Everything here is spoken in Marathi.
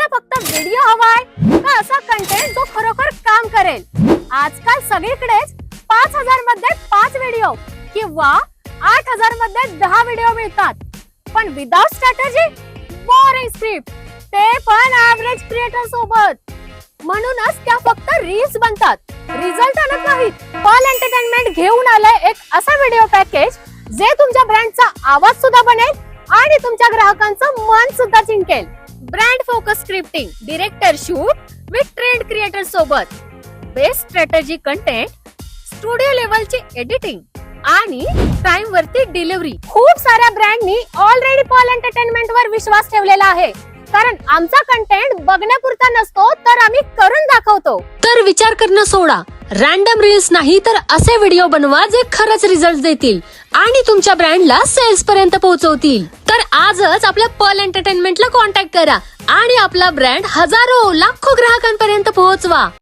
तुम्हाला फक्त व्हिडिओ हवाय का असा कंटेंट जो खरोखर काम करेल? आजकाल सगळीकडेच 5000 मध्ये 5 व्हिडिओ किंवा 8000 मध्ये 10 व्हिडिओ मिळतात, पण विदाउट स्ट्रॅटेजी, बोरिंग स्क्रिप्ट, ते पण ऍव्हरेज क्रिएटर सोबत. म्हणूनच त्या फक्त रील्स बनतात, रिझल्ट आणत नाहीत. पर्ल एंटरटेनमेंट घेऊन आलाय एक असा व्हिडिओ पॅकेज जे तुमच्या ब्रँडचा आवाज सुद्धा बनेल आणि तुमच्या ग्राहकांचं मन सुद्धा जिंकेल. Brand focus scripting, director shoot with trend creator सोबत, बेस्ट स्ट्रॅटेजी कंटेंट, स्टुडिओ लेवलची एडिटिंग आणि टाइम वरती डिलिव्हरी. खूप साऱ्या ब्रँडनी ऑलरेडी पर्ल एंटरटेनमेंट वर विश्वास ठेवलेला आहे, कारण आमचा कंटेंट बघण्यापुरता नसतो तर आम्ही करून दाखवतो. तर विचार करणं सोडा, रॅन्डम रील्स नाही तर असे व्हिडिओ बनवा जे खरंच रिझल्ट देतील आणि तुमच्या ब्रँडला सेल्स पर्यंत पोहोचवतील. तर आजच आपल्या पर्ल एंटरटेनमेंटला कॉन्टॅक्ट करा आणि आपला ब्रँड हजारो लाखो ग्राहकांपर्यंत पोहोचवा.